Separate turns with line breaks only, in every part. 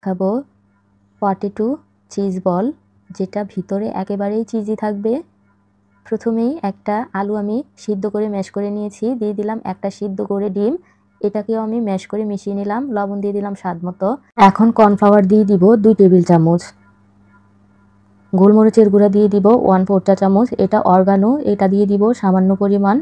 খাবো potato cheese ball, যেটা ভিতরে একেবারেই চিজি থাকবে। প্রথমেই একটা আলু আমি সিদ্ধ করে ম্যাশ করে নিয়েছি, দিয়ে দিলাম একটা সিদ্ধ করে ডিম, এটাকেও আমি ম্যাশ করে মিশিয়ে নিলাম, লবণ দিয়ে দিলাম স্বাদ মতো। এখন কর্নফ্লাওয়ার দিয়ে দিব 2 টেবিল চামচ, গোলমরিচের গুঁড়া দিয়ে দিব 1/4 চা চামচ, এটা অর্গানো, এটা দিয়ে দিব সামান্য পরিমাণ।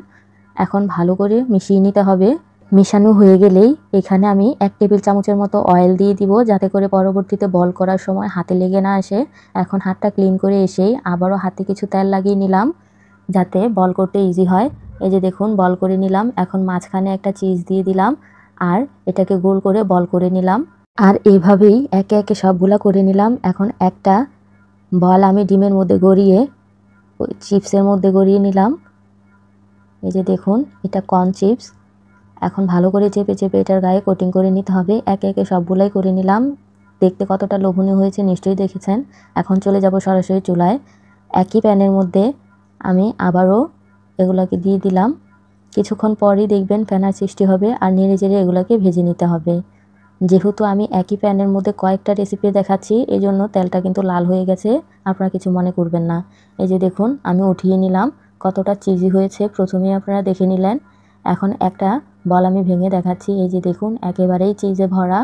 এখন ভালো করে মিশিয়ে নিতে হবে। মিশানো হয়ে গেলেই এখানে আমি 1 টেবিল চামচের মতো অয়েল দিয়ে দিব, যাতে করে পরবর্তীতে বল করার সময় হাতে লেগে না আসে। এখন হাতটা ক্লিন করে এসেই আবারও হাতে কিছু তেল লাগিয়ে নিলাম, যাতে বল করতে ইজি হয়। এই যে দেখুন বল করে নিলাম। এখন মাঝখানে একটা চিজ দিয়ে দিলাম আর এটাকে গোল করে বল করে নিলাম। আর এইভাবেই একে একে সবগুলা করে নিলাম। এখন একটা বল আমি ডিমের মধ্যে গড়িয়ে চিপসের মধ্যে গড়িয়ে নিলাম। এই যে দেখুন এটা কর্ন চিপস। এখন ভালো করে চেপে চেপে এটার গায়ে কোটিং করে নিতে হবে। একে একে সবগুলাই করে নিলাম। দেখতে কতটা লোভনীয় হয়েছে নিশ্চয়ই দেখেছেন। এখন চলে যাব সরাসরি চুলায়। একই প্যানের মধ্যে আমি আবারও এগুলাকে দিয়ে দিলাম। কিছুক্ষণ পরই দেখবেন ফেনার সৃষ্টি হবে আর নেড়ে চেড়ে এগুলাকে ভেজে নিতে হবে। যেহেতু আমি একই প্যানের মধ্যে কয়েকটা রেসিপি দেখাচ্ছি, এই জন্য তেলটা কিন্তু লাল হয়ে গেছে, আপনারা কিছু মনে করবেন না। এই যে দেখুন আমি উঠিয়ে নিলাম, কতটা চিজি হয়েছে প্রথমেই আপনারা দেখে নিলেন। এখন একটা বল আমি ভেঙে দেখাচ্ছি। এই যে দেখুন একেবারেই চিজে ভরা।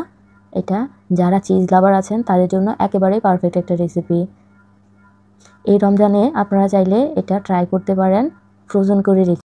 এটা যারা চিজ লাভার আছেন তাদের জন্য একেবারেই পারফেক্ট একটা রেসিপি। এই রমজানে আপনারা চাইলে এটা ট্রাই করতে পারেন ফ্রোজেন করে রেখে।